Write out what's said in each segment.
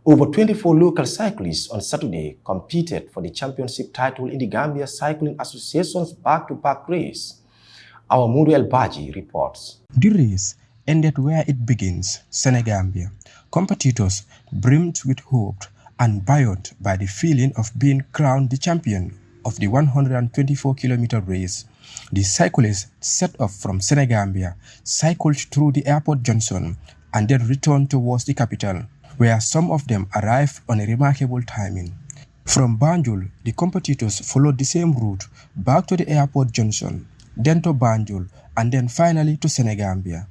Over 24 local cyclists on Saturday competed for the championship title in the Gambia Cycling Association's back-to-back race. Our Muriel Baji reports. The race ended where it begins, Senegambia. Competitors brimmed with hope and buoyed by the feeling of being crowned the champion of the 124-kilometer race. The cyclists set off from Senegambia, cycled through the airport junction, and then returned towards the capital, where some of them arrived on a remarkable timing. From Banjul, the competitors followed the same route back to the airport junction, then to Banjul, and then finally to Senegambia.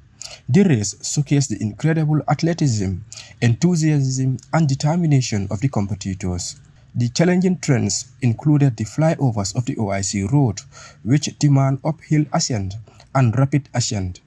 The race showcased the incredible athleticism, enthusiasm, and determination of the competitors. The challenging trends included the flyovers of the OIC road, which demand uphill ascent and rapid ascent.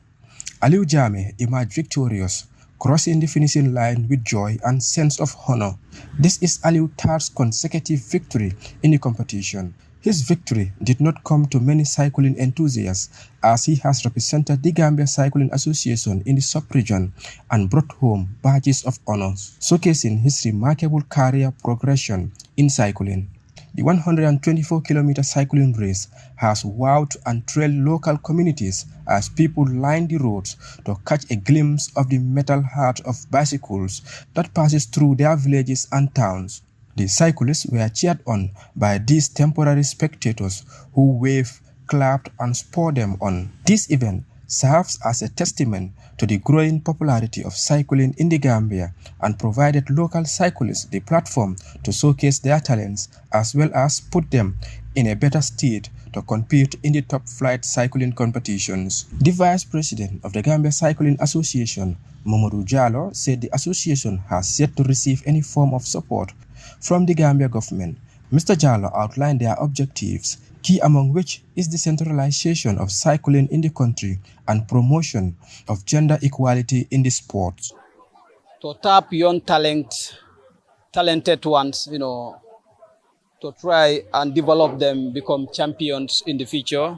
Aliou Jammeh emerged victorious, crossing the finishing line with joy and sense of honor. This is Aliou's third consecutive victory in the competition. His victory did not come to many cycling enthusiasts, as he has represented the Gambia Cycling Association in the sub-region and brought home badges of honor, showcasing his remarkable career progression in cycling. The 124-kilometer cycling race has wowed and thrilled local communities as people line the roads to catch a glimpse of the metal heart of bicycles that passes through their villages and towns. The cyclists were cheered on by these temporary spectators who waved, clapped, and spurred them on. This event serves as a testament to the growing popularity of cycling in the Gambia and provided local cyclists the platform to showcase their talents as well as put them in a better state to compete in the top-flight cycling competitions. The Vice President of the Gambia Cycling Association, Mamadou Jallow, said the association has yet to receive any form of support from the Gambia government. Mr. Jallow outlined their objectives, key among which is the centralization of cycling in the country and promotion of gender equality in the sport. To tap young talented ones, to try and develop them, become champions in the future,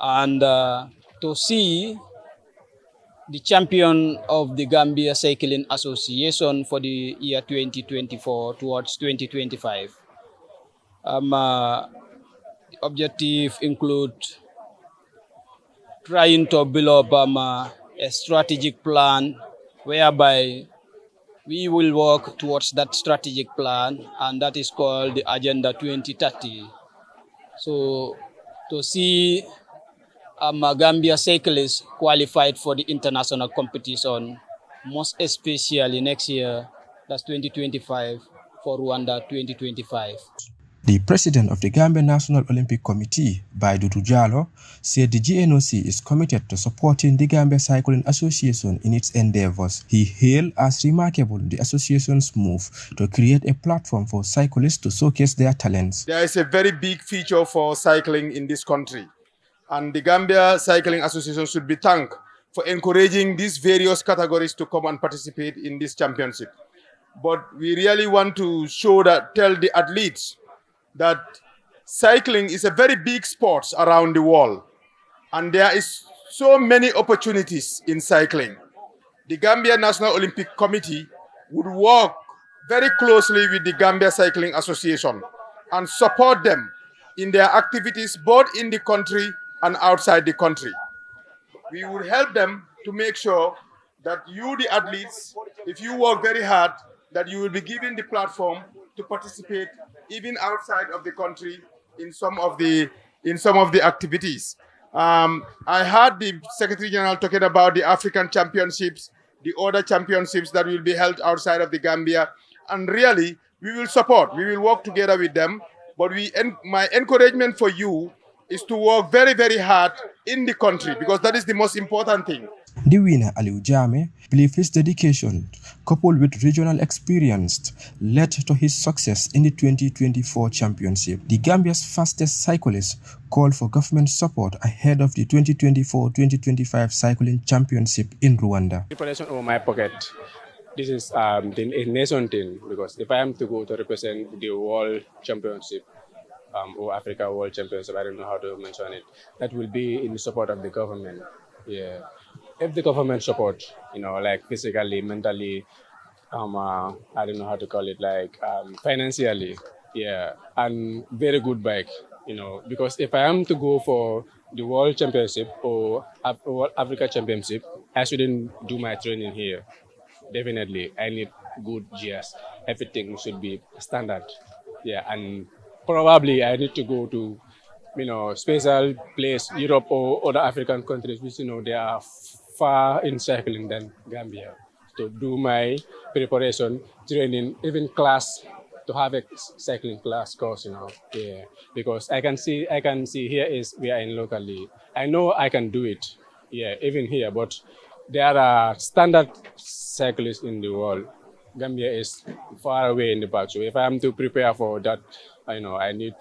and to see the champion of the Gambia Cycling Association for the year 2024 towards 2025. The objective include trying to build up a strategic plan whereby we will work towards that strategic plan, and that is called the Agenda 2030. So to see Gambia cyclists qualified for the international competition, most especially next year, that's 2025, for Rwanda 2025. The president of the Gambia National Olympic Committee, Dudu Jallow, said the GNOC is committed to supporting the Gambia Cycling Association in its endeavors. He hailed as remarkable the association's move to create a platform for cyclists to showcase their talents. There is a very big feature for cycling in this country, and the Gambia Cycling Association should be thanked for encouraging these various categories to come and participate in this championship. But we really want to tell the athletes that cycling is a very big sport around the world, and there is so many opportunities in cycling. The Gambia National Olympic Committee would work very closely with the Gambia Cycling Association and support them in their activities both in the country and outside the country. We would help them to make sure that you, the athletes, if you work very hard, that you will be given the platform to participate even outside of the country in some of the activities. I heard the Secretary General talking about the African Championships, the other championships that will be held outside of the Gambia, and really we will support. We will work together with them. But my encouragement for you is to work very, very hard in the country, because that is the most important thing. The winner, Aliou Jammeh, believed his dedication, coupled with regional experience, led to his success in the 2024 championship. The Gambia's fastest cyclist called for government support ahead of the 2024-2025 cycling championship in Rwanda. Preparation over my pocket. This is a nation thing, because if I am to go to represent the World Championship, or Africa World Championship, I don't know how to mention it, that will be in support of the government. Yeah. If the government support, like physically, mentally, I don't know how to call it, like financially, yeah, and very good bike, because if I am to go for the World Championship or World Africa Championship, I shouldn't do my training here. Definitely, I need good gears. Everything should be standard, yeah, and probably I need to go to, special place, Europe or other African countries, which they are far in cycling than Gambia, to do my preparation, training, even class, to have a cycling class course, yeah. Because I can see here is we are in locally. I know I can do it, yeah, even here, but there are standard cyclists in the world. Gambia is far away in the back. So if I am to prepare for that, I need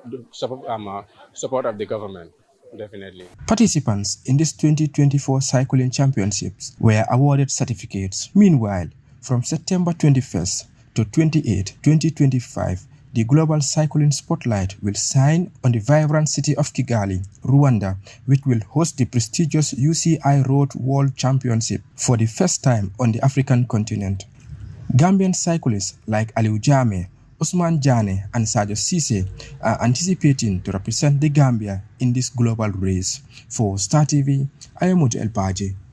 the support of the government, definitely. Participants in this 2024 cycling championships were awarded certificates. Meanwhile, from September 21st to 28, 2025, the Global Cycling Spotlight will shine on the vibrant city of Kigali, Rwanda, which will host the prestigious UCI Road World Championship for the first time on the African continent. Gambian cyclists like Aliou Jame, Ousmane Jane and Sadio Cisse are anticipating to represent the Gambia in this global race. For Star TV, I am Mojo El Baji.